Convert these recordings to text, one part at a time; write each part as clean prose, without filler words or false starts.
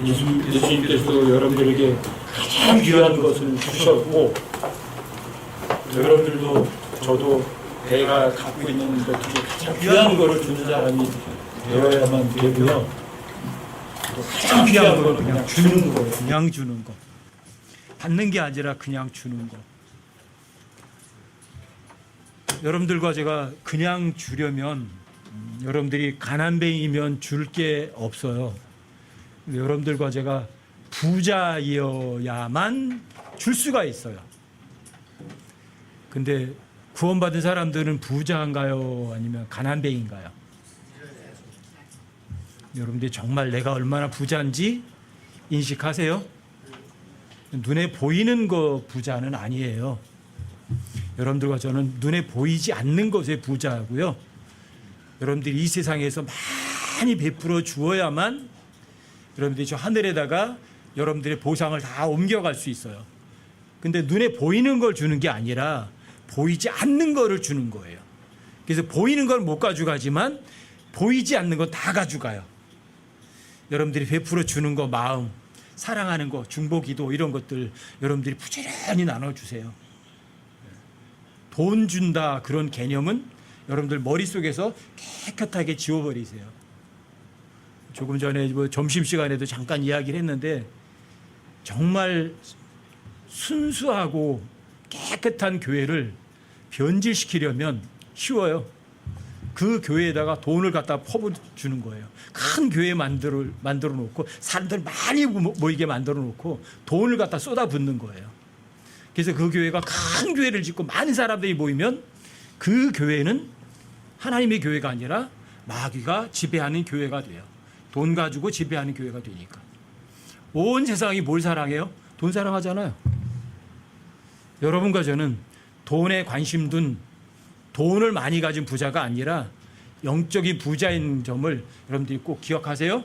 예수님께서 여러분들에게 가장 귀한 것을 주셨고, 여러분들도 저도 내가 갖고 있는 것 중에 가장 귀한 것을 주는 사람이 되어야만 되고요. 또 가장 귀한 건 그냥 주는 거예요. 그냥 주는 거. 받는 게 아니라 그냥 주는 거. 여러분들과 제가 그냥 주려면 여러분들이 가난뱅이면 줄 게 없어요. 여러분들과 제가 부자이어야만 줄 수가 있어요. 근데 구원받은 사람들은 부자인가요? 아니면 가난뱅이인가요? 여러분들이 정말 내가 얼마나 부자인지 인식하세요? 눈에 보이는 거 부자는 아니에요. 여러분들과 저는 눈에 보이지 않는 것의 부자고요. 여러분들이 이 세상에서 많이 베풀어 주어야만 여러분들이 저 하늘에다가 여러분들의 보상을 다 옮겨갈 수 있어요. 근데 눈에 보이는 걸 주는 게 아니라 보이지 않는 거를 주는 거예요. 그래서 보이는 걸 못 가져가지만 보이지 않는 건 다 가져가요. 여러분들이 베풀어 주는 거, 마음, 사랑하는 거, 중보기도 이런 것들 여러분들이 부지런히 나눠주세요. 돈 준다 그런 개념은 여러분들 머릿속에서 깨끗하게 지워버리세요. 조금 전에 점심시간에도 잠깐 이야기를 했는데 정말 순수하고 깨끗한 교회를 변질시키려면 쉬워요. 그 교회에다가 돈을 갖다 퍼부주는 거예요. 큰 교회 만들어 놓고 사람들 많이 모이게 만들어 놓고 돈을 갖다 쏟아붓는 거예요. 그래서 그 교회가 큰 교회를 짓고 많은 사람들이 모이면 그 교회는 하나님의 교회가 아니라 마귀가 지배하는 교회가 돼요. 돈 가지고 지배하는 교회가 되니까. 온 세상이 뭘 사랑해요? 돈 사랑하잖아요. 여러분과 저는 돈에 관심 둔 돈을 많이 가진 부자가 아니라 영적인 부자인 점을 여러분들이 꼭 기억하세요.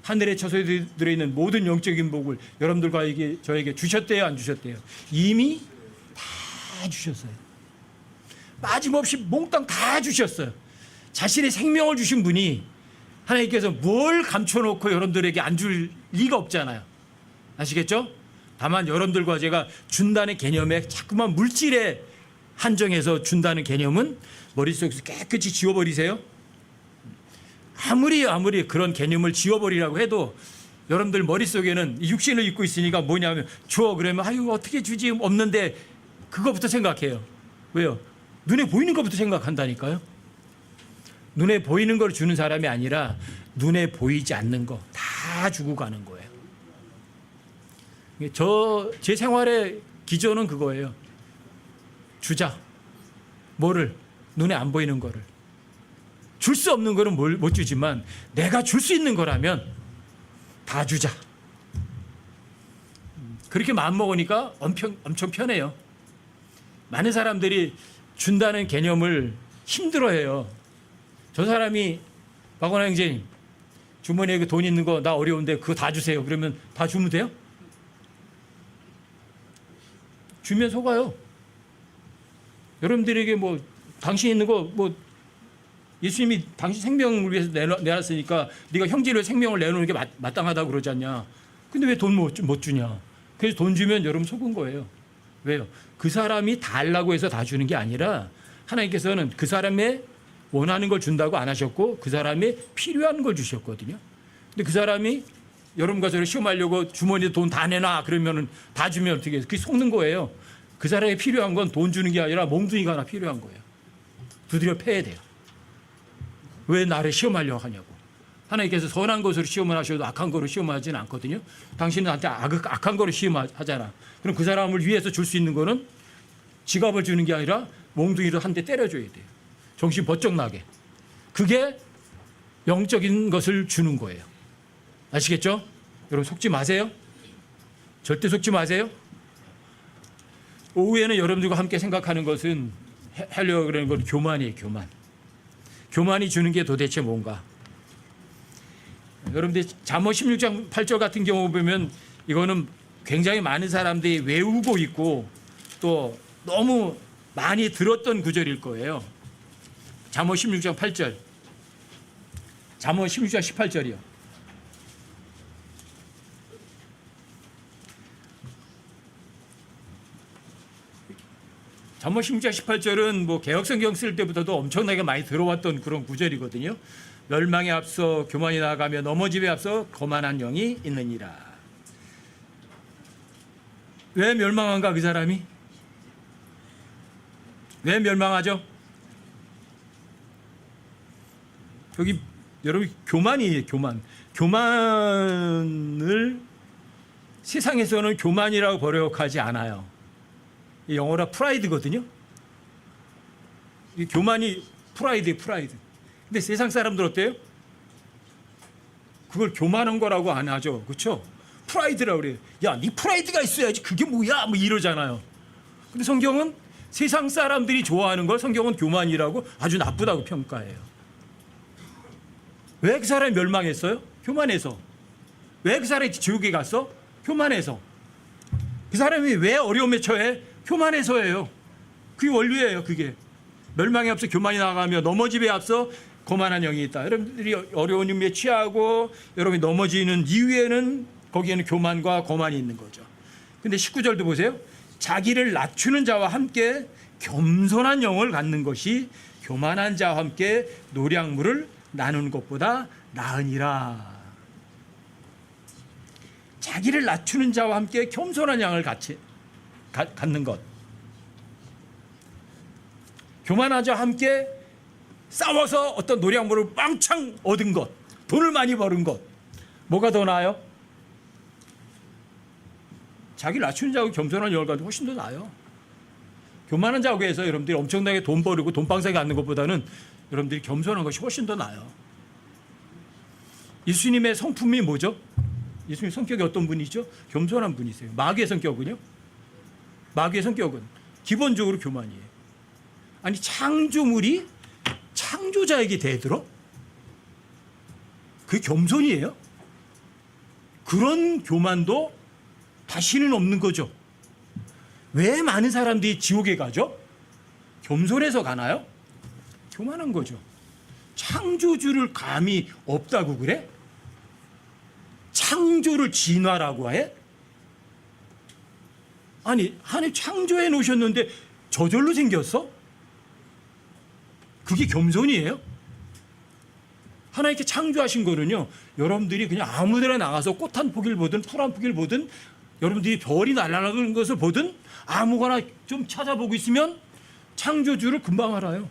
하늘에 처소에 들어있는 모든 영적인 복을 여러분들과 저에게 주셨대요, 안 주셨대요? 이미 다 주셨어요. 빠짐없이 몽땅 다 주셨어요. 자신의 생명을 주신 분이 하나님께서 뭘 감춰놓고 여러분들에게 안 줄 리가 없잖아요. 아시겠죠? 다만 여러분들과 제가 준다는 개념에 자꾸만 물질에 한정해서 준다는 개념은 머릿속에서 깨끗이 지워버리세요. 아무리 그런 개념을 지워버리라고 해도 여러분들 머릿속에는 육신을 입고 있으니까 뭐냐면 줘 그러면 아유 어떻게 주지 없는데 그거부터 생각해요. 왜요? 눈에 보이는 것부터 생각한다니까요. 눈에 보이는 걸 주는 사람이 아니라 눈에 보이지 않는 거 다 주고 가는 거예요. 제 생활의 기조는 그거예요. 주자. 뭐를? 눈에 안 보이는 거를. 줄 수 없는 거는 못 주지만 내가 줄 수 있는 거라면 다 주자. 그렇게 마음먹으니까 엄청 편해요. 많은 사람들이 준다는 개념을 힘들어해요. 저 사람이 박원하 형제님 주머니에 그 돈 있는 거 나 어려운데 그거 다 주세요. 그러면 다 주면 돼요? 주면 속아요. 여러분들에게 당신 있는 거 예수님이 당신 생명을 위해서 내놨으니까 네가 형제를 생명을 내놓는 게 마땅하다고 그러지 않냐. 근데 왜 돈 못 주냐. 그래서 돈 주면 여러분 속은 거예요. 왜요? 그 사람이 달라고 해서 다 주는 게 아니라 하나님께서는 그 사람의 원하는 걸 준다고 안 하셨고 그 사람이 필요한 걸 주셨거든요. 근데 그 사람이 여러분과 저를 시험하려고 주머니에 돈 다 내놔 그러면 다 주면 어떻게 해요? 그게 속는 거예요. 그 사람이 필요한 건 돈 주는 게 아니라 몽둥이가 하나 필요한 거예요. 두드려 패야 돼요. 왜 나를 시험하려고 하냐고. 하나님께서 선한 것으로 시험을 하셔도 악한 거로 시험하지는 않거든요. 당신은 나한테 악한 거로 시험하잖아. 그럼 그 사람을 위해서 줄 수 있는 거는 지갑을 주는 게 아니라 몽둥이로 한 대 때려줘야 돼요. 정신 번쩍 나게. 그게 영적인 것을 주는 거예요. 아시겠죠? 여러분 속지 마세요. 절대 속지 마세요. 오후에는 여러분들과 함께 생각하는 것은 하려고 그러는 건 교만이에요. 교만이 주는 게 도대체 뭔가. 여러분들 잠언 16장 8절 같은 경우 보면 이거는 굉장히 많은 사람들이 외우고 있고 또 너무 많이 들었던 구절일 거예요. 잠언 16장 8절. 잠언 16장 18절이요. 잠언 16장 18절은 뭐 개혁성경 쓸 때부터도 엄청나게 많이 들어왔던 그런 구절이거든요. 멸망에 앞서 교만이 나아가며 넘어짐에 앞서 거만한 영이 있느니라. 왜 멸망한가 그 사람이? 왜 멸망하죠? 여기 여러분 교만이에요. 교만을 세상에서는 교만이라고 번역하지 않아요. 영어로 프라이드거든요. 이 교만이 프라이드. 근데 세상 사람들 어때요? 그걸 교만한 거라고 안 하죠. 그렇죠? 프라이드라고 그래요. 야, 네 프라이드가 있어야지. 그게 뭐야? 뭐 이러잖아요. 근데 성경은 세상 사람들이 좋아하는 걸 성경은 교만이라고 아주 나쁘다고 평가해요. 왜 그 사람이 멸망했어요? 교만해서. 왜 그 사람이 지옥에 갔어? 교만해서. 그 사람이 왜 어려움에 처해? 교만해서예요. 그게 원리예요. 그게 멸망에 앞서 교만이 나가며 넘어짐에 앞서 거만한 영이 있다. 여러분들이 어려운 일에 취하고 여러분이 넘어지는 이유에는 거기에는 교만과 거만이 있는 거죠. 근데 19절도 보세요. 자기를 낮추는 자와 함께 겸손한 영을 갖는 것이 교만한 자와 함께 노량물을 나누는 것보다 나으니라. 자기를 낮추는 자와 함께 겸손한 양을 갖는 것. 교만한 자와 함께 싸워서 어떤 노량물을 왕창 얻은 것, 돈을 많이 버는 것, 뭐가 더 나아요? 자기를 낮추는 자하고 겸손한 영을 갖는 훨씬 더 나아요. 교만한 자하고 해서 여러분들이 엄청나게 돈 버리고 돈방사에 갖는 것보다는 여러분들이 겸손한 것이 훨씬 더 나아요. 예수님의 성품이 뭐죠? 예수님 성격이 어떤 분이죠? 겸손한 분이세요. 마귀의 성격은요? 마귀의 성격은 기본적으로 교만이에요. 아니 창조물이 창조자에게 대들어? 그게 겸손이에요? 그런 교만도 다시는 없는 거죠. 왜 많은 사람들이 지옥에 가죠? 겸손해서 가나요? 교만한 거죠. 창조주를 감히 없다고 그래? 창조를 진화라고 해? 아니 하나님 창조해 놓으셨는데 저절로 생겼어? 그게 겸손이에요? 하나님께 창조하신 거는요, 여러분들이 그냥 아무데나 나가서 꽃 한 포기를 보든 풀 한 포기를 보든 여러분들이 별이 날아가는 것을 보든 아무거나 좀 찾아보고 있으면 창조주를 금방 알아요.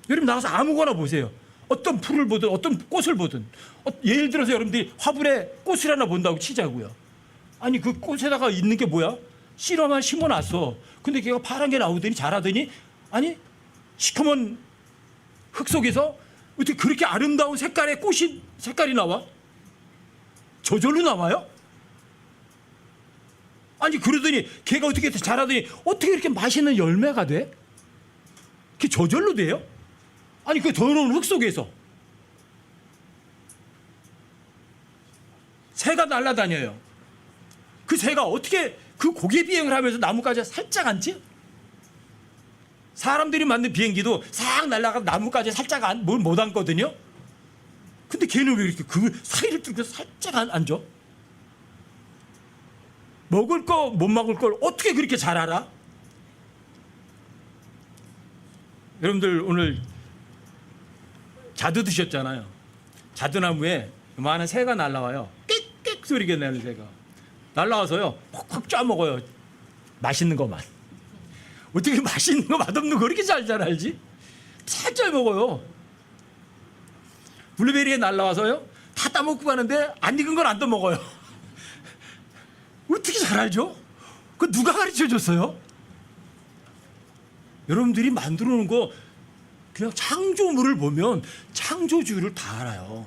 여러분 나가서 아무거나 보세요. 어떤 풀을 보든 어떤 꽃을 보든 예를 들어서 여러분들이 화분에 꽃을 하나 본다고 치자고요. 아니 그 꽃에다가 있는 게 뭐야? 씨로만 심어놨어. 근데 걔가 파란 게 나오더니 자라더니 아니 시커먼 흙 속에서 어떻게 그렇게 아름다운 색깔의 색깔이 나와? 저절로 나와요? 아니 그러더니 걔가 어떻게 자라더니 어떻게 이렇게 맛있는 열매가 돼? 그게 저절로 돼요? 아니 그 더러운 흙 속에서 새가 날아다녀요. 그 새가 어떻게 그 고개 비행을 하면서 나뭇가지에 살짝 앉지? 사람들이 만든 비행기도 싹 날아가서 나뭇가지에 살짝 못 앉거든요. 근데 걔는 왜 이렇게 그 사이를 뚫고 살짝 앉아? 먹을 거 못 먹을 걸 어떻게 그렇게 잘 알아? 여러분들 오늘 자두 드셨잖아요. 자두나무에 요만한 새가 날라와요. 끽끽 소리가 나는 새가 날라와서요 콕콕 짜먹어요. 맛있는 것만. 어떻게 맛있는 거 맛없는 거 그렇게 잘 알지? 잘 먹어요. 블루베리에 날라와서요 다 따먹고 가는데 안 익은 건 안 떠먹어요. 어떻게 잘 알죠? 그 누가 가르쳐줬어요? 여러분들이 만들어 놓은 거 그냥 창조물을 보면 창조주를 다 알아요.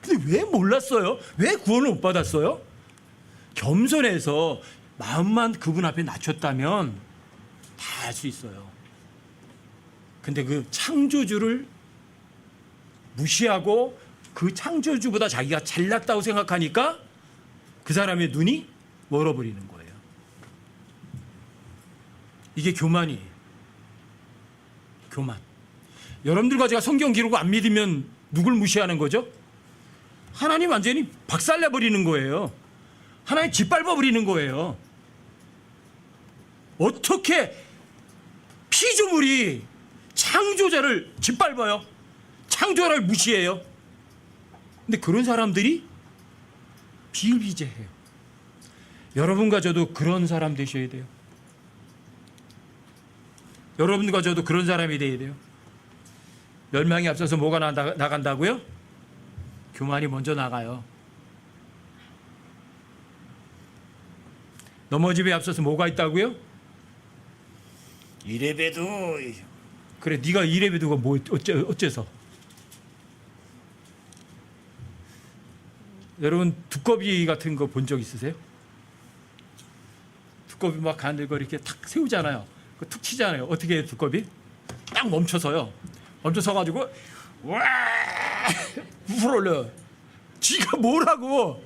근데 왜 몰랐어요? 왜 구원을 못 받았어요? 겸손해서 마음만 그분 앞에 낮췄다면 다 알 수 있어요. 근데 그 창조주를 무시하고 그 창조주보다 자기가 잘났다고 생각하니까 그 사람의 눈이 멀어버리는 거예요. 이게 교만이에요. 교만. 여러분들과 제가 성경 기록을 안 믿으면 누굴 무시하는 거죠? 하나님 완전히 박살내버리는 거예요. 하나님 짓밟아버리는 거예요. 어떻게 피조물이 창조자를 짓밟아요. 창조자를 무시해요. 근데 그런 사람들이 비일비재해요. 여러분과 저도 그런 사람 되셔야 돼요. 여러분과 저도 그런 사람이 되어야 돼요. 멸망이 앞서서 뭐가 나간다고요? 교만이 먼저 나가요. 넘어짐에 앞서서 뭐가 있다고요? 이래봬도. 그래, 네가 이래봬도가 뭐 어째서? 여러분 두꺼비 같은 거 본 적 있으세요? 두꺼비 막 가늘고 이렇게 탁 세우잖아요. 툭 치잖아요. 어떻게 해요, 두꺼비? 딱 멈춰서요. 멈춰서가지고 와 부풀어 올려. 지가 뭐라고?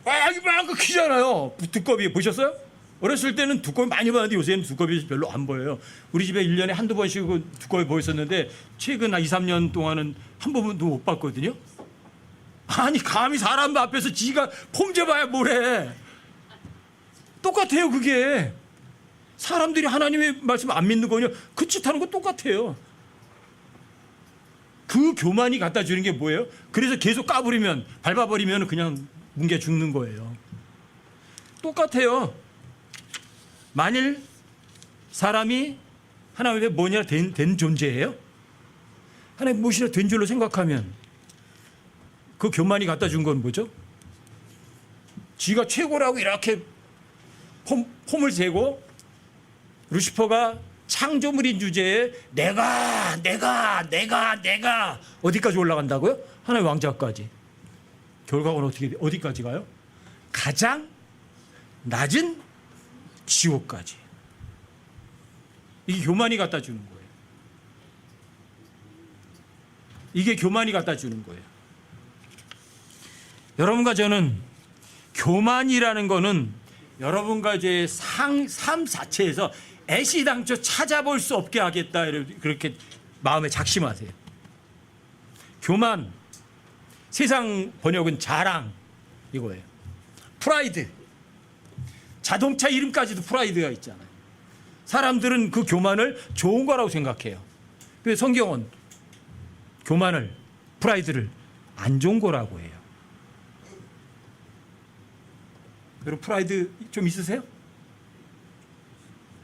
와 이만큼 크잖아요. 두꺼비 보셨어요? 어렸을 때는 두꺼비 많이 봤는데 요새는 두꺼비 별로 안 보여요. 우리 집에 1년에 한두 번씩 두꺼비 보였었는데 최근 2, 3년 동안은 한 번도 못 봤거든요. 아니 감히 사람 앞에서 지가 폼잡아야 뭐래. 똑같아요. 그게 사람들이 하나님의 말씀 안 믿는 거냐 그 짓 하는 거 똑같아요. 그 교만이 갖다 주는 게 뭐예요? 그래서 계속 까부리면 밟아버리면 그냥 뭉개 죽는 거예요. 똑같아요. 만일 사람이 하나님의 뭐냐 된 존재예요? 하나님 무엇이나 된 줄로 생각하면 그 교만이 갖다 준 건 뭐죠? 지가 최고라고 이렇게 폼을 세고 루시퍼가 창조물인 주제에 내가 어디까지 올라간다고요? 하나님의 왕자까지. 결과는 어디까지 가요? 가장 낮은 지옥까지. 이게 교만이 갖다 주는 거예요. 이게 교만이 갖다 주는 거예요. 여러분과 저는 교만이라는 거는 여러분과 제 삶 자체에서 애시당초 찾아볼 수 없게 하겠다 그렇게 마음에 작심하세요. 교만, 세상 번역은 자랑 이거예요. 프라이드, 자동차 이름까지도 프라이드가 있잖아요. 사람들은 그 교만을 좋은 거라고 생각해요. 그래서 성경은 교만을, 프라이드를 안 좋은 거라고 해요. 여러분 프라이드 좀 있으세요?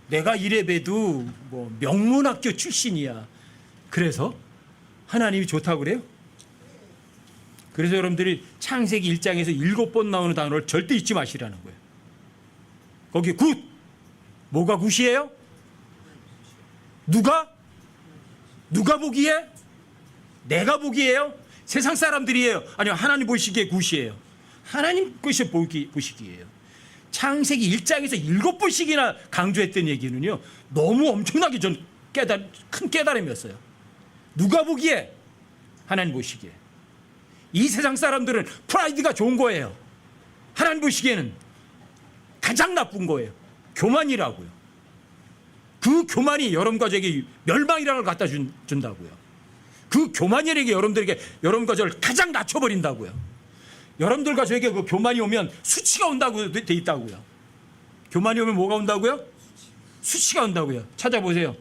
내가 이래봬도 뭐 명문학교 출신이야. 그래서 하나님이 좋다고 그래요? 그래서 여러분들이 창세기 1장에서 7번 나오는 단어를 절대 잊지 마시라는 거예요. 거기 굿! 뭐가 굿이에요? 누가 보기에? 내가 보기에요? 세상 사람들이에요? 아니요 하나님 보시기에 굿이에요. 하나님 것이 보시기에요. 창세기 1장에서 7번씩이나 강조했던 얘기는요 너무 엄청나게 큰 깨달음이었어요. 누가 보기에? 하나님 보시기에. 이 세상 사람들은 프라이드가 좋은 거예요. 하나님 보시기에는 가장 나쁜 거예요. 교만이라고요. 그 교만이 여러분과 저에게 멸망이라는 걸 갖다 준다고요. 그 교만이라는 게 여러분과 저를 가장 낮춰버린다고요. 여러분들과 저에게 그 교만이 오면 수치가 온다고 돼 있다고요. 교만이 오면 뭐가 온다고요? 수치가 온다고요. 찾아보세요.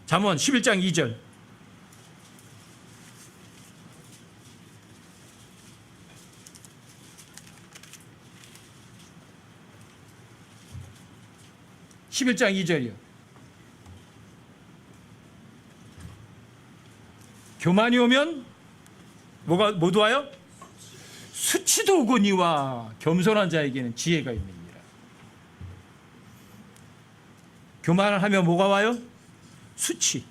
잠언 11장 2절. (11장 2절이요) 교만이 오면 뭐도 와요? 수치도 오거니와 겸손한 자에게는 지혜가 있느니라. 교만을 하면 뭐가 와요? 수치.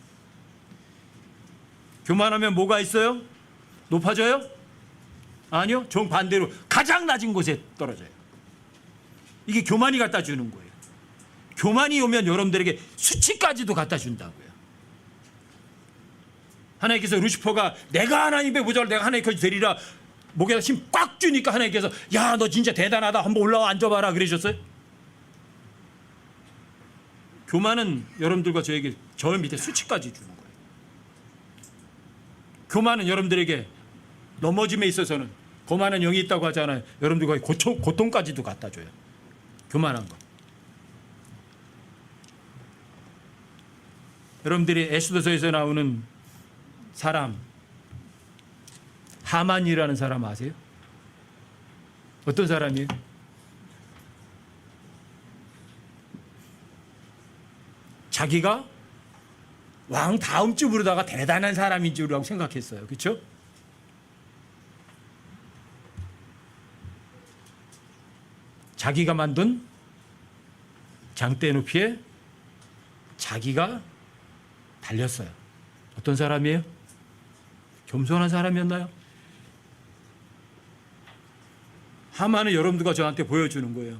교만하면 뭐가 있어요? 높아져요? 아니요. 정반대로 가장 낮은 곳에 떨어져요. 이게 교만이 갖다 주는 거예요. 교만이 오면 여러분들에게 수치까지도 갖다 준다고요. 하나님께서 루시퍼가 내가 하나님의 보좌를 내가 하나님께서 되리라 목에다 힘 꽉 주니까 하나님께서 야 너 진짜 대단하다 한번 올라와 앉아봐라 그러셨어요? 교만은 여러분들과 저에게 저 밑에 수치까지 주는 거예요. 교만은 여러분들에게 넘어짐에 있어서는 거만한 영이 있다고 하잖아요. 여러분들과 고통까지도 갖다 줘요. 교만한 거. 여러분들이 에스더서에서 나오는 사람 하만이라는 사람 아세요? 어떤 사람이에요? 자기가 왕 다음 쯤으로다가 대단한 사람인 줄이라고 생각했어요. 그렇죠? 자기가 만든 장대 높이에 자기가 달렸어요. 어떤 사람이에요? 겸손한 사람이었나요? 하만은 여러분들과 저한테 보여주는 거예요.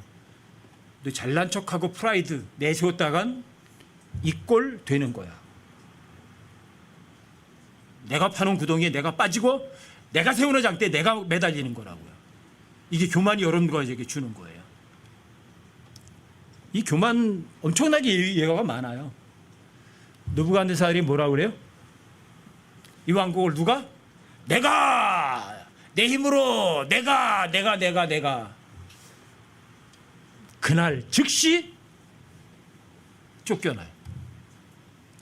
근데 잘난 척하고 프라이드 내세웠다간 이 꼴 되는 거야. 내가 파놓은 구덩이에 내가 빠지고 내가 세우는 장대에 내가 매달리는 거라고요. 이게 교만이 여러분들과 이렇게 주는 거예요. 이 교만 엄청나게 예화가 많아요. 느부갓네살이 뭐라고 그래요? 이 왕국을 누가? 내가 내 힘으로 내가 그날 즉시 쫓겨나요.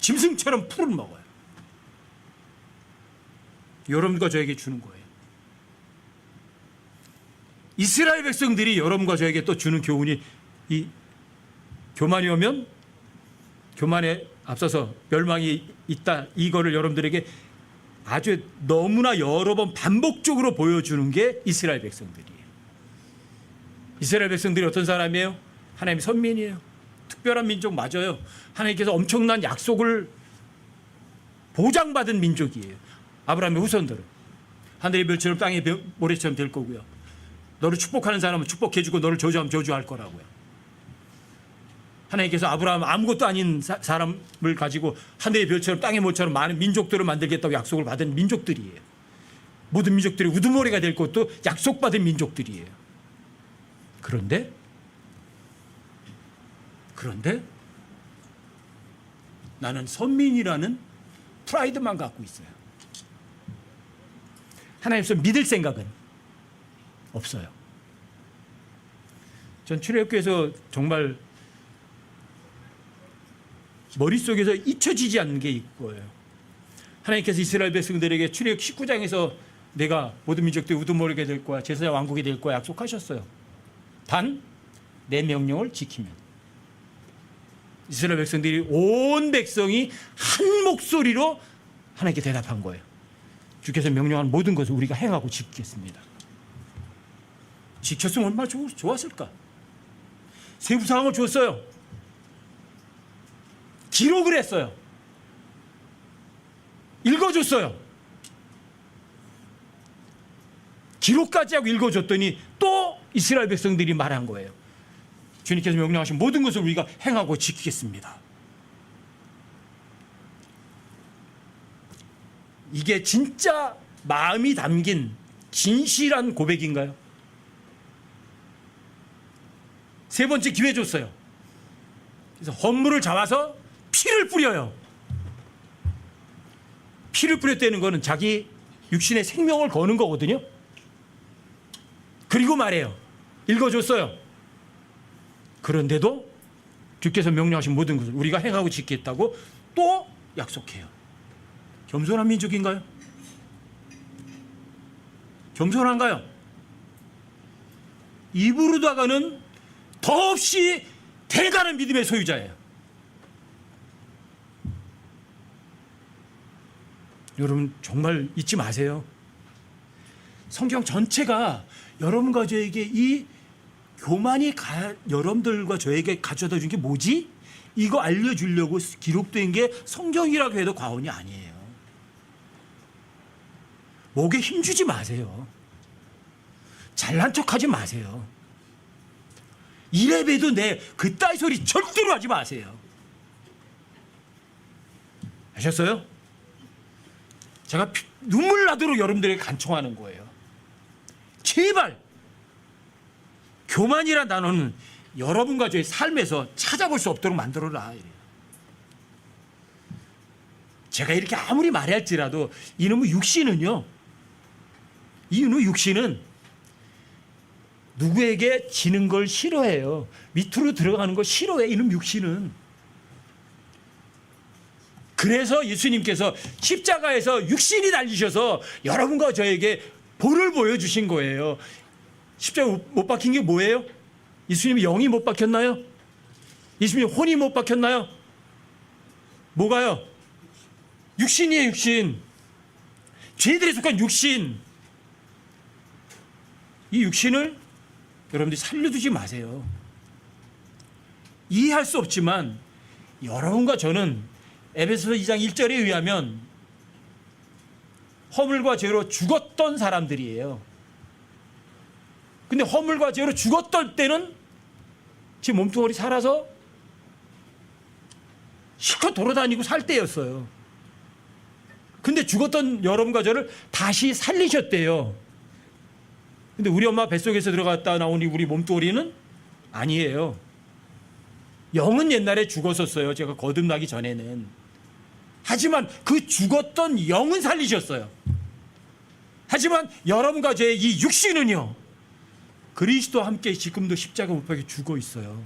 짐승처럼 풀을 먹어요. 여러분과 저에게 주는 거예요. 이스라엘 백성들이 여러분과 저에게 또 주는 교훈이 이 교만이 오면 교만에 앞서서 멸망이 있다. 이거를 여러분들에게 아주 너무나 여러 번 반복적으로 보여주는 게 이스라엘 백성들이에요. 이스라엘 백성들이 어떤 사람이에요? 하나님의 선민이에요. 특별한 민족 맞아요. 하나님께서 엄청난 약속을 보장받은 민족이에요. 아브라함의 후손들은 하늘의 별처럼 땅의 모래처럼 될 거고요. 너를 축복하는 사람은 축복해주고 너를 저주하면 저주할 거라고요. 하나님께서 아브라함 아무것도 아닌 사람을 가지고 하늘의 별처럼 땅의 모처럼 많은 민족들을 만들겠다고 약속을 받은 민족들이에요. 모든 민족들이 우두머리가 될 것도 약속받은 민족들이에요. 그런데 나는 선민이라는 프라이드만 갖고 있어요. 하나님께서 믿을 생각은 없어요. 전 출애굽기에서 정말 머릿속에서 잊혀지지 않는 게 이거예요. 하나님께서 이스라엘 백성들에게 출애굽 19장에서 내가 모든 민족들이 우두머리가 될 거야, 제사장 왕국이 될 거야 약속하셨어요. 단 내 명령을 지키면. 이스라엘 백성들이 온 백성이 한 목소리로 하나님께 대답한 거예요. 주께서 명령한 모든 것을 우리가 행하고 지키겠습니다. 지켰으면 얼마나 좋았을까. 세부사항을 줬어요. 기록을 했어요. 읽어줬어요. 기록까지 하고 읽어줬더니 또 이스라엘 백성들이 말한 거예요. 주님께서 명령하신 모든 것을 우리가 행하고 지키겠습니다. 이게 진짜 마음이 담긴 진실한 고백인가요? 세 번째 기회 줬어요. 그래서 헌물을 잡아서 피를 뿌려요. 피를 뿌렸다는 거는 자기 육신의 생명을 거는 거거든요. 그리고 말해요. 읽어줬어요. 그런데도 주께서 명령하신 모든 것을 우리가 행하고 지키겠다고 또 약속해요. 겸손한 민족인가요? 겸손한가요? 입으로다가는 더없이 대단한 믿음의 소유자예요. 여러분 정말 잊지 마세요. 성경 전체가 여러분과 저에게 이 교만이 여러분들과 저에게 가져다 준 게 뭐지? 이거 알려주려고 기록된 게 성경이라고 해도 과언이 아니에요. 목에 힘주지 마세요. 잘난 척하지 마세요. 이래봬도 내 그따위 소리 절대로 하지 마세요. 아셨어요? 제가 눈물 나도록 여러분들에게 간청하는 거예요. 제발 교만이란 단어는 여러분과 저의 삶에서 찾아볼 수 없도록 만들어라. 제가 이렇게 아무리 말할지라도 이놈의 육신은요, 이놈의 육신은 누구에게 지는 걸 싫어해요. 밑으로 들어가는 걸 싫어해. 이놈 육신은. 그래서 예수님께서 십자가에서 육신이 달리셔서 여러분과 저에게 볼을 보여주신 거예요. 십자가 못 박힌 게 뭐예요? 예수님이 영이 못 박혔나요? 예수님이 혼이 못 박혔나요? 뭐가요? 육신이에요, 육신. 죄들에 속한 육신. 이 육신을 여러분들이 살려두지 마세요. 이해할 수 없지만 여러분과 저는 에베소서 2장 1절에 의하면 허물과 죄로 죽었던 사람들이에요. 근데 허물과 죄로 죽었던 때는 제 몸뚱아리 살아서 실컷 돌아다니고 살 때였어요. 근데 죽었던 여러분과 저를 다시 살리셨대요. 근데 우리 엄마 뱃속에서 들어갔다 나온 우리 몸뚱아리는 아니에요. 영은 옛날에 죽었었어요. 제가 거듭나기 전에는. 하지만 그 죽었던 영은 살리셨어요. 하지만 여러분과 저의 이 육신은요, 그리스도와 함께 지금도 십자가 못 박혀 죽어 있어요.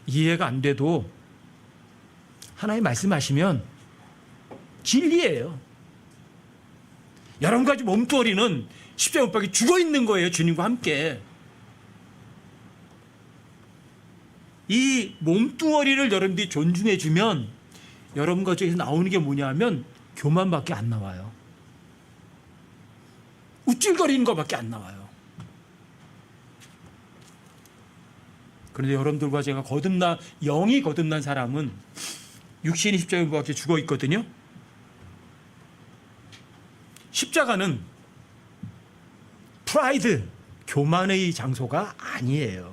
이해가 안 돼도 하나님 말씀하시면 진리예요. 여러분과 몸뚱아리는 십자가 못 박혀 죽어 있는 거예요. 주님과 함께. 이 몸뚱아리를 여러분들이 존중해 주면 여러분과 저에서 나오는 게 뭐냐면 교만밖에 안 나와요. 우쭐거리는 것밖에 안 나와요. 그런데 여러분들과 제가 영이 거듭난 사람은 육신이 십자가에 못 박혀 죽어 있거든요. 십자가는 프라이드, 교만의 장소가 아니에요.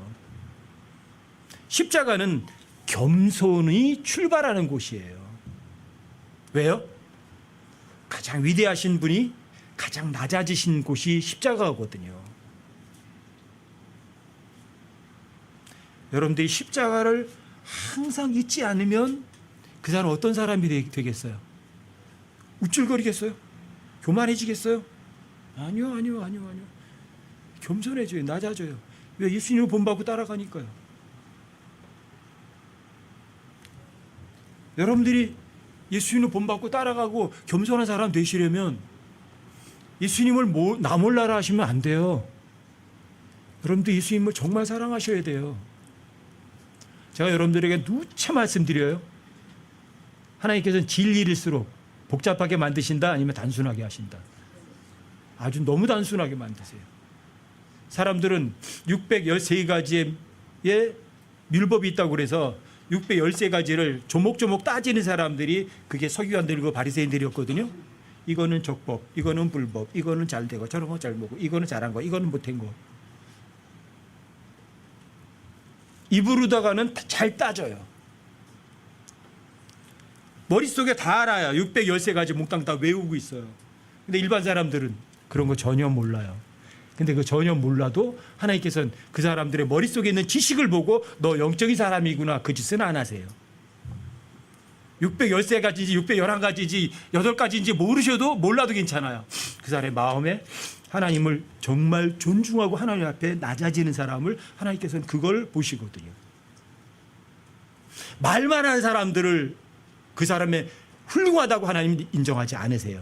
십자가는 겸손이 출발하는 곳이에요. 왜요? 가장 위대하신 분이 가장 낮아지신 곳이 십자가거든요. 여러분들이 십자가를 항상 잊지 않으면 그 사람은 어떤 사람이 되겠어요? 우쭐거리겠어요? 교만해지겠어요? 아니요. 겸손해져요. 낮아져요. 왜? 예수님을 본받고 따라가니까요. 여러분들이 예수님을 본받고 따라가고 겸손한 사람 되시려면 예수님을 나 몰라라 하시면 안 돼요. 여러분들 예수님을 정말 사랑하셔야 돼요. 제가 여러분들에게 누차 말씀드려요. 하나님께서는 진리일수록 복잡하게 만드신다, 아니면 단순하게 하신다. 아주 너무 단순하게 만드세요. 사람들은 613가지의 율법이 있다고 그래서 613가지를 조목조목 따지는 사람들이 그게 서기관들이고 바리새인들이었거든요. 이거는 적법, 이거는 불법, 이거는 잘 되고 저런 거 잘 먹고, 이거는 잘한 거, 이거는 못한 거. 입으로다가는 잘 따져요. 머릿속에 다 알아요. 613가지 몽땅 다 외우고 있어요. 근데 일반 사람들은 그런 거 전혀 몰라요. 근데 그 전혀 몰라도 하나님께서는 그 사람들의 머릿속에 있는 지식을 보고 너 영적인 사람이구나, 그 짓은 안 하세요. 613가지인지 611가지인지 8가지인지 모르셔도 몰라도 괜찮아요. 그 사람의 마음에 하나님을 정말 존중하고 하나님 앞에 낮아지는 사람을 하나님께서는 그걸 보시거든요. 말만 하는 사람들을 그 사람의 훌륭하다고 하나님 인정하지 않으세요.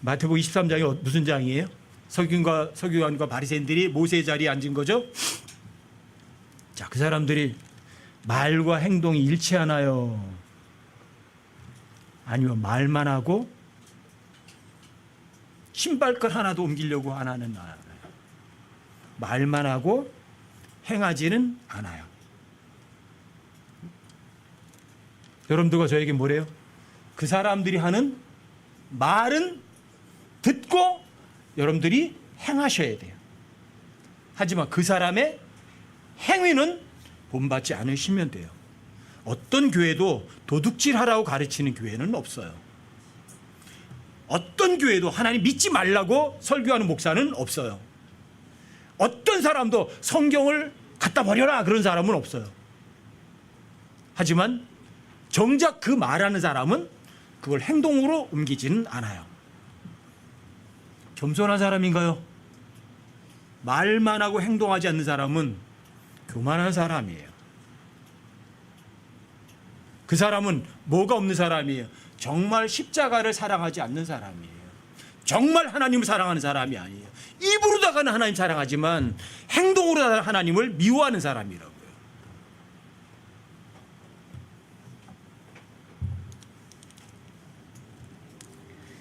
마태복음 23장이 무슨 장이에요? 서기관과 바리새인들이 모세의 자리에 앉은 거죠. 자, 그 사람들이 말과 행동이 일치하나요? 아니면 말만 하고 신발끈 하나도 옮기려고 안 하는 나라예요. 말만 하고 행하지는 않아요. 여러분들과 저에게 뭐래요? 그 사람들이 하는 말은 듣고 여러분들이 행하셔야 돼요. 하지만 그 사람의 행위는 본받지 않으시면 돼요. 어떤 교회도 도둑질하라고 가르치는 교회는 없어요. 어떤 교회도 하나님 믿지 말라고 설교하는 목사는 없어요. 어떤 사람도 성경을 갖다 버려라 그런 사람은 없어요. 하지만 정작 그 말하는 사람은 그걸 행동으로 옮기지는 않아요. 겸손한 사람인가요? 말만 하고 행동하지 않는 사람은 교만한 사람이에요. 그 사람은 뭐가 없는 사람이에요? 정말 십자가를 사랑하지 않는 사람이에요. 정말 하나님을 사랑하는 사람이 아니에요. 입으로다가는 하나님 사랑하지만 행동으로 하나님을 미워하는 사람이라고요.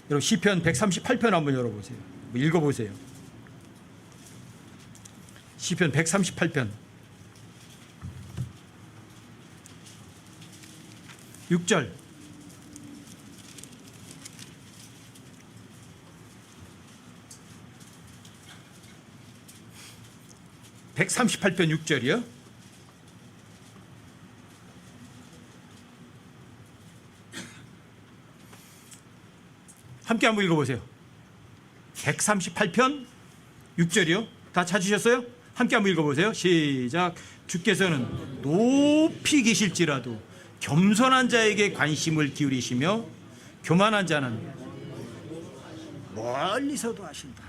여러분 시편 138편 한번 열어보세요. 읽어보세요. 시편 138편 6절. (138편) 6절이요. 함께 한번 읽어보세요. 138편 6절이요. 다 찾으셨어요? 함께 한번 읽어보세요. 시작. 주께서는 높이 계실지라도 겸손한 자에게 관심을 기울이시며 교만한 자는 멀리서도 하신다.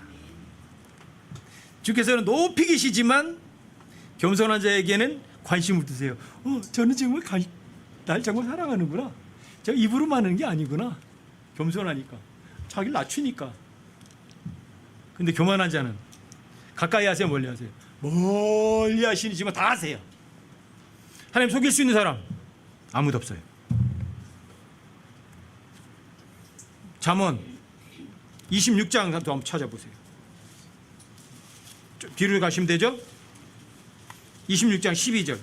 주께서는 높이 계시지만 겸손한 자에게는 관심을 두세요. 저는 정말 날 정말 사랑하는구나. 제가 입으로만 하는 게 아니구나. 겸손하니까. 자기를 낮추니까. 근데 교만한 자는 가까이 하세요, 멀리 하세요? 멀리 하시지만 다 하세요. 하나님 속일 수 있는 사람 아무도 없어요. 잠언 26장 한번 찾아보세요. 뒤로 가시면 되죠? 26장 12절.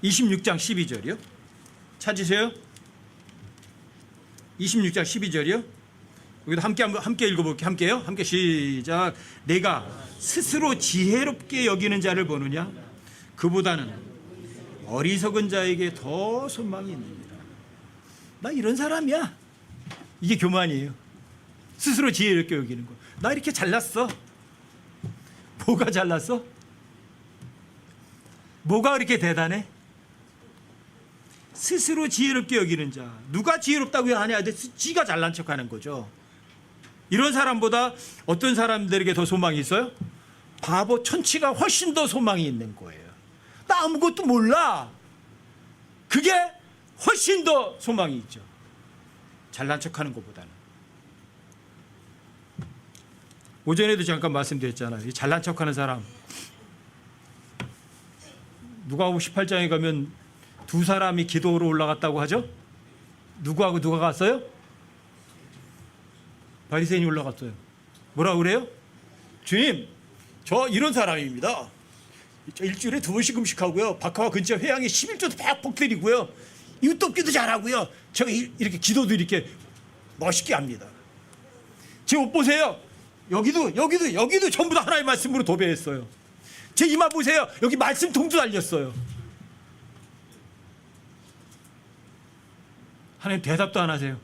(26장 12절이요) 찾으세요. 26장 12절이요. 여기도 함께 읽어볼게요. 함께요. 함께 시작. 내가 스스로 지혜롭게 여기는 자를 보느냐? 그보다는 어리석은 자에게 더 소망이 있느니라. 나 이런 사람이야. 이게 교만이에요. 스스로 지혜롭게 여기는 거. 나 이렇게 잘났어. 뭐가 잘났어? 뭐가 그렇게 대단해? 스스로 지혜롭게 여기는 자. 누가 지혜롭다고 하냐? 지가 잘난 척하는 거죠. 이런 사람보다 어떤 사람들에게 더 소망이 있어요? 바보 천치가 훨씬 더 소망이 있는 거예요. 나 아무것도 몰라. 그게 훨씬 더 소망이 있죠. 잘난 척하는 것보다는. 오전에도 잠깐 말씀드렸잖아요. 잘난 척하는 사람. 누가복음 18장에 가면 두 사람이 기도로 올라갔다고 하죠? 누구하고 누가 갔어요? 바리새인이 올라갔어요. 뭐라고 그래요? 주님, 저 이런 사람입니다. 저 일주일에 2번씩 금식하고요. 박하와 근처 회양에 11조도 팍팍 드리고요. 이웃돕기도 잘하고요. 제가 이렇게 기도도 이렇게 멋있게 합니다. 제 옷 보세요. 여기도 전부 다 하나님의 말씀으로 도배했어요. 제 이마 보세요. 여기 말씀통도 달렸어요. 하나님 대답도 안 하세요.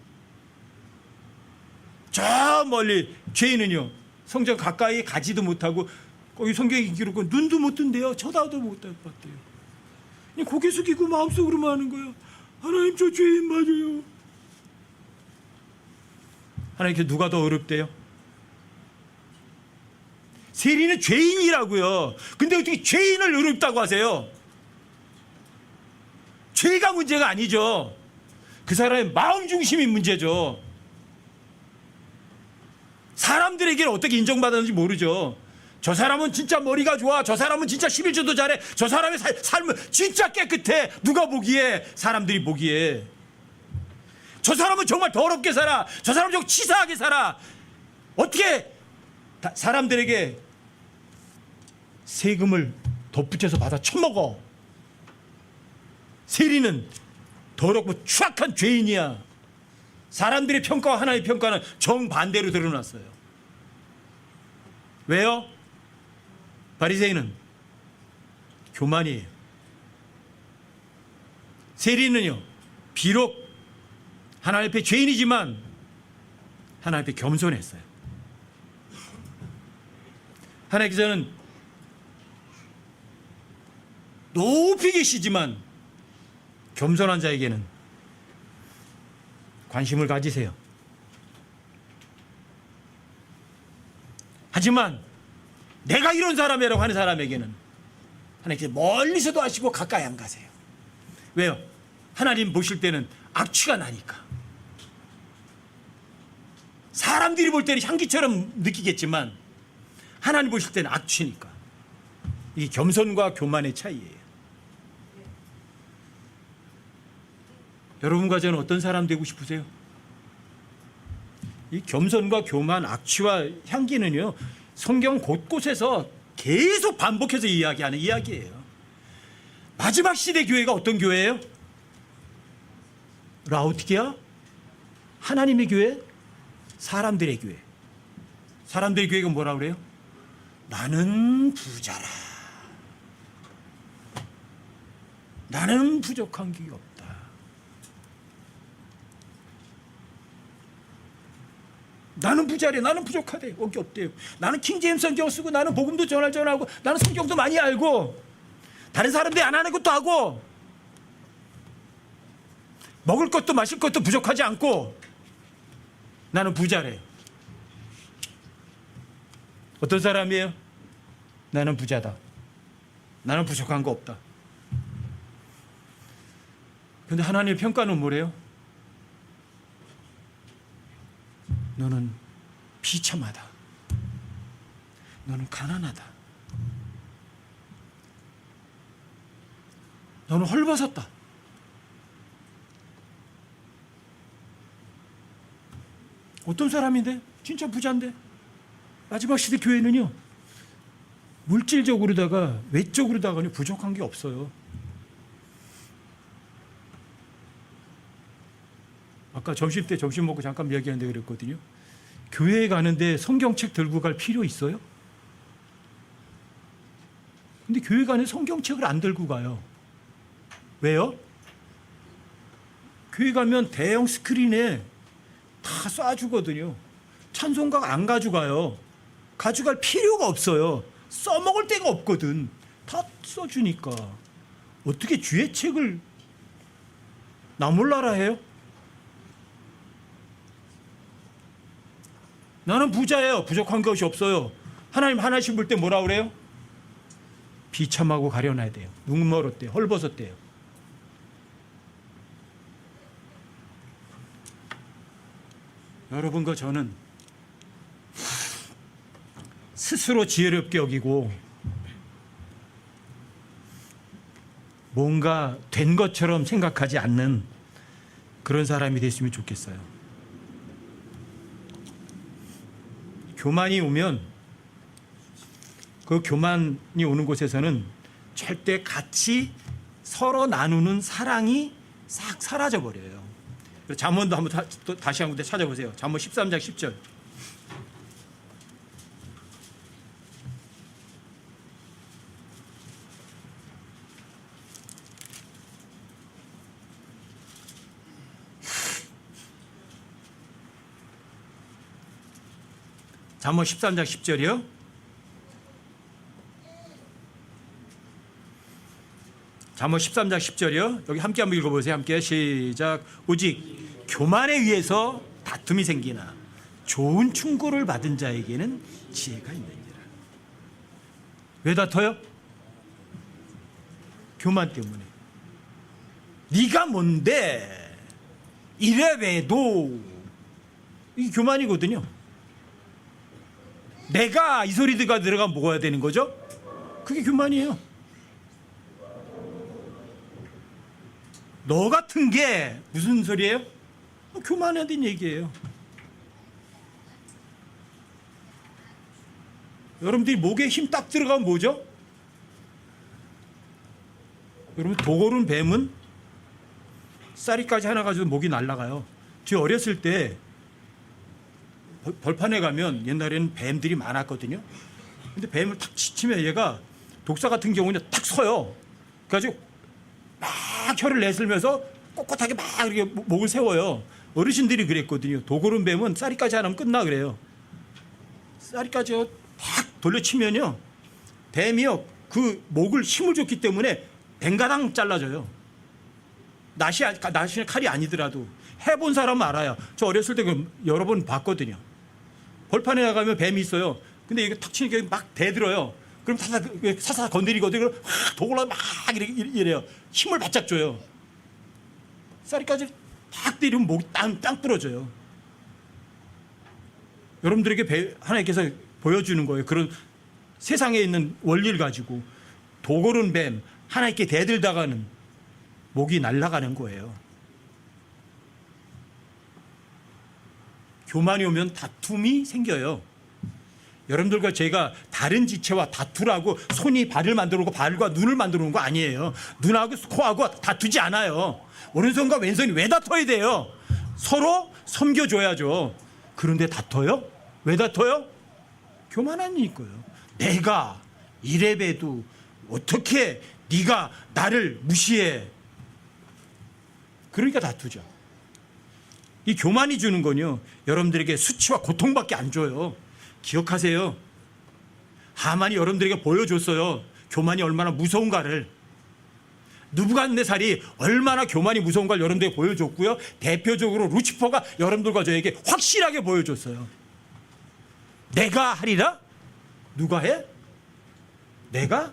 저 멀리 죄인은요, 성전 가까이 가지도 못하고 거기 성경에 기록은 눈도 못 뜬대요. 쳐다도 못 봤대요. 그냥 고개 숙이고 마음속으로만 하는 거예요. 하나님, 저 죄인 맞아요. 하나님께 누가 더 어렵대요? 세리는 죄인이라고요. 근데 어떻게 죄인을 어렵다고 하세요? 죄가 문제가 아니죠. 그 사람의 마음 중심이 문제죠. 사람들에게는 어떻게 인정받았는지 모르죠. 저 사람은 진짜 머리가 좋아. 저 사람은 진짜 11조도 잘해. 저 사람의 삶은 진짜 깨끗해. 누가 보기에, 사람들이 보기에. 저 사람은 정말 더럽게 살아. 저 사람은 정말 치사하게 살아. 어떻게 사람들에게 세금을 덧붙여서 받아 처먹어. 세리는 더럽고 추악한 죄인이야. 사람들의 평가와 하나님의 평가는 정반대로 드러났어요. 왜요? 바리새인은 교만이에요. 세리는요, 비록 하나님 앞에 죄인이지만 하나님 앞에 겸손했어요. 하나님께서는 높이 계시지만 겸손한 자에게는 관심을 가지세요. 하지만 내가 이런 사람이라고 하는 사람에게는 하나님께서 멀리서도 아시고 가까이 안 가세요. 왜요? 하나님 보실 때는 악취가 나니까. 사람들이 볼 때는 향기처럼 느끼겠지만 하나님 보실 때는 악취니까. 이게 겸손과 교만의 차이예요. 여러분과 저는 어떤 사람 되고 싶으세요? 이 겸손과 교만, 악취와 향기는요, 성경 곳곳에서 계속 반복해서 이야기하는 이야기예요. 마지막 시대 교회가 어떤 교회예요? 라오디게아? 하나님의 교회? 사람들의 교회. 사람들의 교회가 뭐라 그래요? 나는 부자라. 나는 부족한 게 없다. 나는 부자래. 나는 부족하대. 여기 없대요. 나는 킹제임스 성경 쓰고 나는 복음도 전하고 나는 성경도 많이 알고 다른 사람들이 안 하는 것도 하고 먹을 것도 마실 것도 부족하지 않고 나는 부자래. 어떤 사람이에요? 나는 부자다. 나는 부족한 거 없다. 그런데 하나님의 평가는 뭐래요? 너는 비참하다. 너는 가난하다. 너는 헐벗었다. 어떤 사람인데? 진짜 부자인데? 마지막 시대 교회는요, 물질적으로다가 외적으로다가 부족한 게 없어요. 아까 점심 때 점심 먹고 잠깐 이야기하는데 그랬거든요. 교회에 가는데 성경책 들고 갈 필요 있어요? 근데 교회 가는 성경책을 안 들고 가요. 왜요? 교회 가면 대형 스크린에 다 쏴주거든요. 찬송가 안 가져가요. 가져갈 필요가 없어요. 써먹을 데가 없거든. 다 써주니까. 어떻게 주의 책을 나 몰라라 해요? 나는 부자예요. 부족한 것이 없어요. 하나님 하나씩 볼 때 뭐라 그래요? 비참하고 가련해야 돼요. 눈 멀었대요. 헐벗었대요. 여러분과 저는 스스로 지혜롭게 여기고 뭔가 된 것처럼 생각하지 않는 그런 사람이 됐으면 좋겠어요. 교만이 오면 그 교만이 오는 곳에서는 절대 같이 서로 나누는 사랑이 싹 사라져 버려요. 잠언도 한번 다시 한 군데 찾아보세요. 잠언 13장 10절. 잠언 13장 10절이요. 잠언 13장 10절이요. 여기 함께 한번 읽어보세요. 함께 시작. 오직 교만에 의해서 다툼이 생기나 좋은 충고를 받은 자에게는 지혜가 있느니라. 왜 다퉈요? 교만 때문에. 네가 뭔데 이래 왜도. 이게 교만이거든요. 내가 이 소리가 들어가 먹어야 되는 거죠? 그게 교만이에요. 너 같은 게 무슨 소리예요? 교만하다는 얘기예요. 여러분들이 목에 힘 딱 들어가면 뭐죠? 여러분 도고른 뱀은 쌀이까지 하나 가지고 목이 날아가요. 저 어렸을 때 벌판에 가면 옛날에는 뱀들이 많았거든요. 근데 뱀을 탁 치면 얘가 독사 같은 경우는 탁 서요. 그래가지고 막 혀를 내슬면서 꼿꼿하게 막 이렇게 목을 세워요. 어르신들이 그랬거든요. 도고른 뱀은 쌀이까지 하나면 끝나 그래요. 쌀이까지 탁 돌려치면요, 뱀이요 그 목을 힘을 줬기 때문에 뱅가당 잘라져요. 낫이 칼이 아니더라도 해본 사람은 알아요. 저 어렸을 때 여러 번 봤거든요. 벌판에 나가면 뱀이 있어요. 근데 이게 탁 치니까 막 대들어요. 그럼 사사 건드리거든요. 확 도굴러 막 이래요. 힘을 바짝 줘요. 쌀이까지 탁 때리면 목이 땅 부러져요. 여러분들에게 하나님께서 보여주는 거예요. 그런 세상에 있는 원리를 가지고 도고른 뱀 하나님께 대들다가는 목이 날아가는 거예요. 교만이 오면 다툼이 생겨요. 여러분들과 제가 다른 지체와 다투라고 손이 발을 만들어 놓고 발과 눈을 만들어 놓은 거 아니에요. 눈하고 코하고 다투지 않아요. 오른손과 왼손이 왜 다퉈야 돼요? 서로 섬겨줘야죠. 그런데 다퉈요? 왜 다퉈요? 교만하니까요. 내가 이래봬도 어떻게 네가 나를 무시해? 그러니까 다투죠. 이 교만이 주는 건요, 여러분들에게 수치와 고통밖에 안 줘요. 기억하세요. 하만이 여러분들에게 보여줬어요. 교만이 얼마나 무서운가를. 느부갓네살이 얼마나 교만이 무서운가를 여러분들에게 보여줬고요. 대표적으로 루치퍼가 여러분들과 저에게 확실하게 보여줬어요. 내가 하리라? 누가 해? 내가?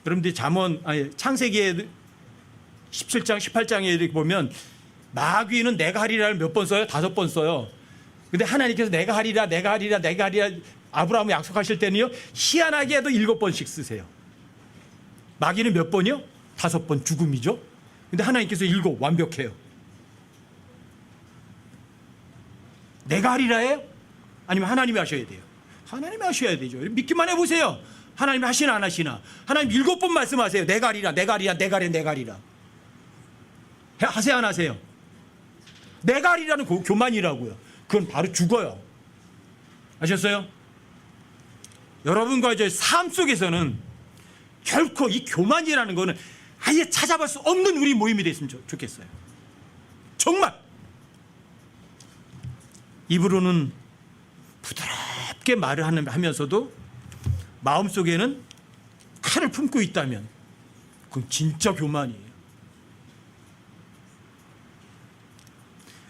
여러분들이 창세기에 17장, 18장에 보면 마귀는 내가 하리라를 몇 번 써요? 5번 써요. 근데 하나님께서 내가 하리라, 내가 하리라, 내가 하리라 아브라함을 약속하실 때는요, 희한하게 해도 7번씩 쓰세요. 마귀는 몇 번이요? 5번 죽음이죠. 근데 하나님께서 7 완벽해요. 내가 하리라예요? 아니면 하나님이 하셔야 돼요? 하나님이 하셔야 되죠. 믿기만 해보세요. 하나님이 하시나 안 하시나. 하나님 7번 말씀하세요. 내가 하리라, 내가 하리라, 내가 하리라, 내가 하리라. 하세요 안 하세요? 내가 하리라는 교만이라고요. 그건 바로 죽어요. 아셨어요? 여러분과 저의 삶 속에서는 결코 이 교만이라는 거는 아예 찾아볼 수 없는 우리 모임이 됐으면 좋겠어요. 정말 입으로는 부드럽게 말을 하면서도 마음속에는 칼을 품고 있다면 그건 진짜 교만이에요.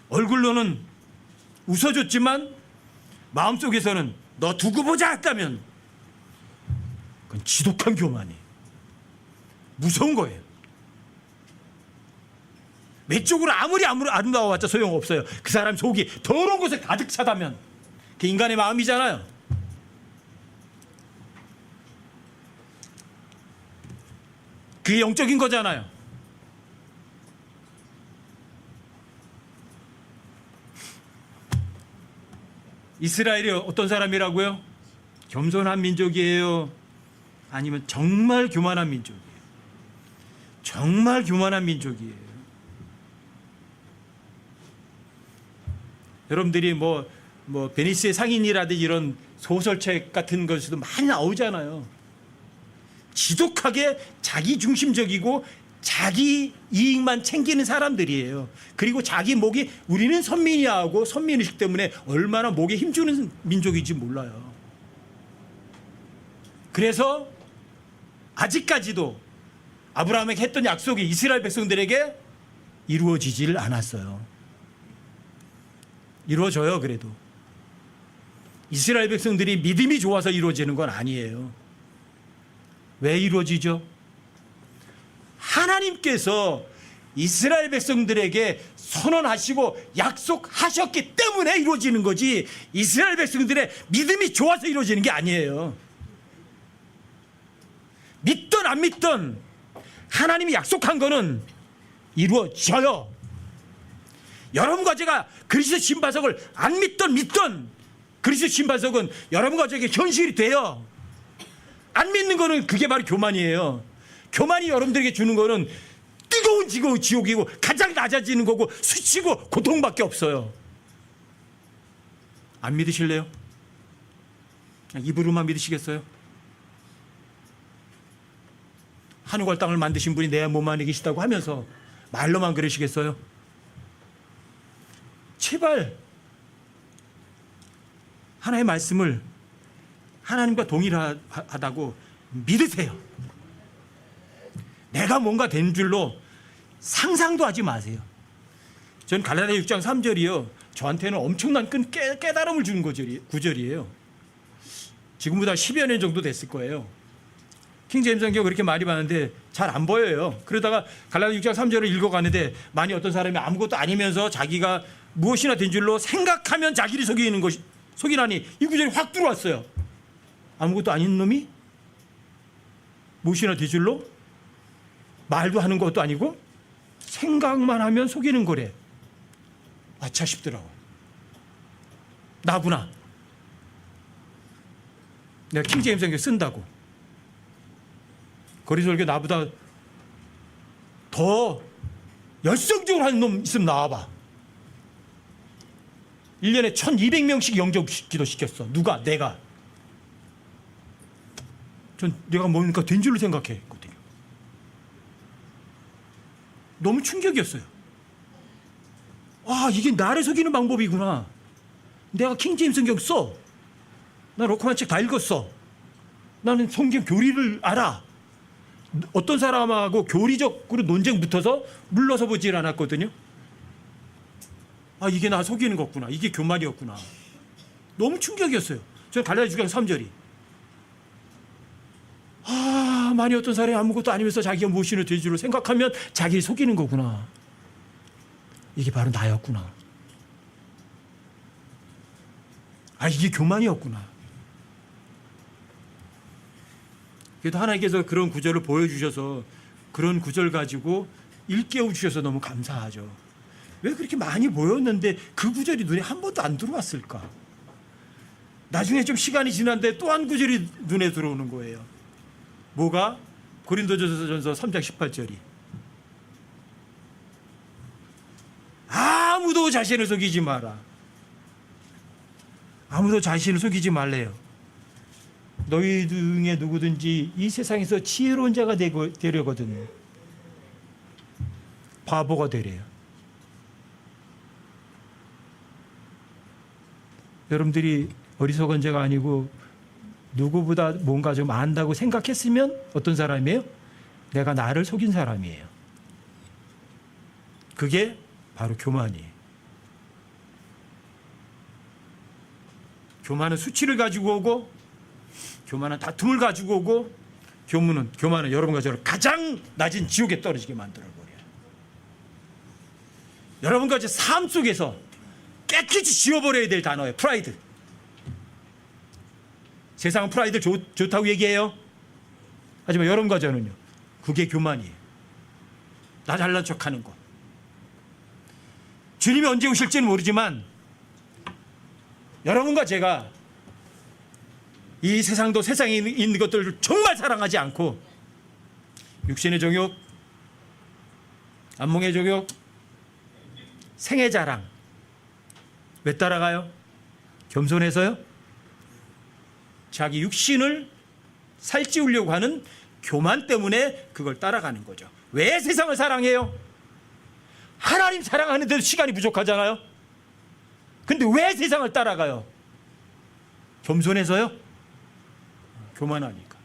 얼굴로는 웃어줬지만 마음속에서는 너 두고 보자 했다면 그건 지독한 교만이에요. 무서운 거예요. 외적으로 아무리 아름다워봤자 소용없어요. 그 사람 속이 더러운 곳에 가득 차다면 그 인간의 마음이잖아요. 그게 영적인 거잖아요. 이스라엘이 어떤 사람이라고요? 겸손한 민족이에요? 아니면 정말 교만한 민족이에요? 정말 교만한 민족이에요. 여러분들이 뭐 베니스의 상인이라든지 이런 소설책 같은 것에도 많이 나오잖아요. 지독하게 자기 중심적이고 자기 이익만 챙기는 사람들이에요. 그리고 자기 목이 우리는 선민이야 하고 선민의식 때문에 얼마나 목에 힘주는 민족인지 몰라요. 그래서 아직까지도 아브라함에게 했던 약속이 이스라엘 백성들에게 이루어지질 않았어요. 이루어져요. 그래도 이스라엘 백성들이 믿음이 좋아서 이루어지는 건 아니에요. 왜 이루어지죠? 하나님께서 이스라엘 백성들에게 선언하시고 약속하셨기 때문에 이루어지는 거지, 이스라엘 백성들의 믿음이 좋아서 이루어지는 게 아니에요. 믿든 안 믿든 하나님이 약속한 거는 이루어져요. 여러분과 제가 그리스도 신바석을 안 믿든 그리스도 신바석은 여러분과 제게 현실이 돼요. 안 믿는 거는 그게 바로 교만이에요. 교만이 여러분들에게 주는 거는 뜨거운 지옥이고 가장 낮아지는 거고 수치고 고통밖에 없어요. 안 믿으실래요? 그냥 입으로만 믿으시겠어요? 하늘과 땅을 만드신 분이 내 몸 안에 계시다고 하면서 말로만 그러시겠어요? 제발 하나님의 말씀을 하나님과 동일하다고 믿으세요. 내가 뭔가 된 줄로 상상도 하지 마세요. 전 갈라디아 6장 3절이요. 저한테는 엄청난 큰 깨달음을 주는 구절이에요. 지금보다 10여 년 정도 됐을 거예요. 킹제임스 성경 그렇게 많이 봤는데 잘 안 보여요. 그러다가 갈라디아 6장 3절을 읽어가는데 만약 어떤 사람이 아무것도 아니면서 자기가 무엇이나 된 줄로 생각하면 자기를 속이나니 이 구절이 확 들어왔어요. 아무것도 아닌 놈이 무엇이나 된 줄로 말도 하는 것도 아니고 생각만 하면 속이는 거래. 아차 싶더라고. 나구나. 내가 킹제임스 성경 쓴다고. 거리설교 나보다 더 열성적으로 하는 놈 있으면 나와봐. 1년에 1200명씩 영접 기도시켰어. 누가? 내가. 전 내가 뭔가 된 줄로 생각했거든요. 너무 충격이었어요. 아, 이게 나를 속이는 방법이구나. 내가 킹제임스 성경 써. 나 로커만 책 다 읽었어. 나는 성경 교리를 알아. 어떤 사람하고 교리적으로 논쟁 붙어서 물러서 보질 않았거든요. 아, 이게 나 속이는 거구나. 이게 교만이었구나. 너무 충격이었어요. 저는 갈라디아 6장 3절이. 아, 만약 어떤 사람이 아무것도 아니면서 자기가 무엇이나 될 줄로 생각하면 자기를 속이는 거구나. 이게 바로 나였구나. 아, 이게 교만이었구나. 그래도 하나님께서 그런 구절을 보여주셔서 그런 구절 가지고 일깨워 주셔서 너무 감사하죠. 왜 그렇게 많이 보였는데 그 구절이 눈에 한 번도 안 들어왔을까? 나중에 좀 시간이 지났는데 또 한 구절이 눈에 들어오는 거예요. 뭐가? 고린도전서 3장 18절이. 아무도 자신을 속이지 마라. 아무도 자신을 속이지 말래요. 너희 중에 누구든지 이 세상에서 지혜로운 자가 되려거든 바보가 되래요. 여러분들이 어리석은 자가 아니고 누구보다 뭔가 좀 안다고 생각했으면 어떤 사람이에요? 내가 나를 속인 사람이에요. 그게 바로 교만이에요. 교만은 수치를 가지고 오고, 교만은 다툼을 가지고 오고, 교만은 여러분과 저를 가장 낮은 지옥에 떨어지게 만들어버려요. 여러분과 제 삶 속에서 깨끗이 지워버려야 될 단어예요. 프라이드. 세상은 프라이드 좋다고 얘기해요. 하지만 여러분과 저는요, 그게 교만이에요. 나 잘난 척하는 거. 주님이 언제 오실지는 모르지만 여러분과 제가 이 세상도 세상에 있는 것들을 정말 사랑하지 않고 육신의 정욕, 안목의 정욕, 생의 자랑, 왜 따라가요? 겸손해서요? 자기 육신을 살찌우려고 하는 교만 때문에 그걸 따라가는 거죠. 왜 세상을 사랑해요? 하나님 사랑하는데도 시간이 부족하잖아요. 근데 왜 세상을 따라가요? 겸손해서요? 교만하니까.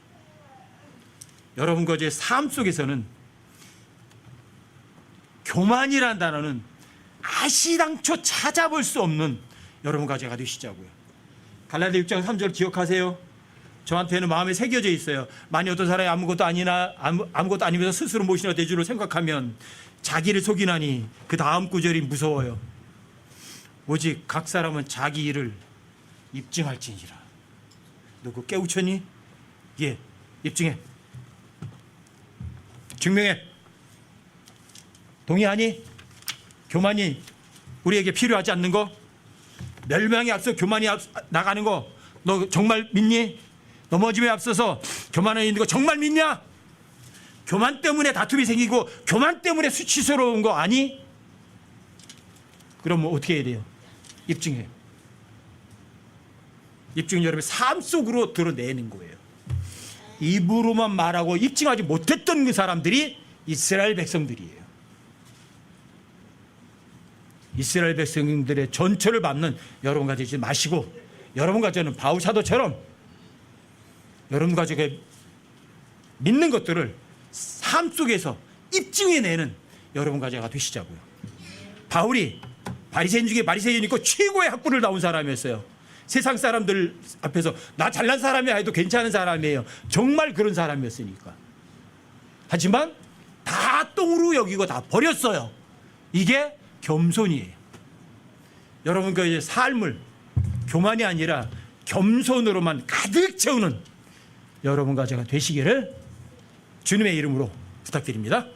여러분과 제 삶 속에서는 교만이라는 단어는 아시당초 찾아볼 수 없는 여러분과 제가 되시자고요. 갈라디아 6장 3절 기억하세요. 저한테는 마음에 새겨져 있어요. 만약 어떤 사람이 아무것도 아니면서 스스로 무엇이나 될 줄로 생각하면 자기를 속이나니, 그 다음 구절이 무서워요. 오직 각 사람은 자기 일을 입증할지니라. 너 그거 깨우쳤니? 예, 입증해. 증명해. 동의하니? 교만이 우리에게 필요하지 않는 거? 멸망에 앞서 교만이 나가는 거 너 정말 믿니? 넘어짐에 앞서서 교만에 있는 거 정말 믿냐? 교만 때문에 다툼이 생기고 교만 때문에 수치스러운 거 아니? 그럼 뭐 어떻게 해야 돼요? 입증해요. 입증은 여러분의 삶 속으로 드러내는 거예요. 입으로만 말하고 입증하지 못했던 그 사람들이 이스라엘 백성들이에요. 이스라엘 백성들의 전처를 밟는 여러분과 되지 마시고, 여러분과 저는 바울 사도처럼 여러분과 제가 믿는 것들을 삶 속에서 입증해내는 여러분과 제가 되시자고요. 바울이 바리새인 중에 바리새인이고 최고의 학문을 나온 사람이었어요. 세상 사람들 앞에서 나 잘난 사람이 아니도 괜찮은 사람이에요. 정말 그런 사람이었으니까. 하지만 다 똥으로 여기고 다 버렸어요. 이게 겸손이에요. 여러분 그 이제 삶을 교만이 아니라 겸손으로만 가득 채우는 여러분과 제가 되시기를 주님의 이름으로 부탁드립니다.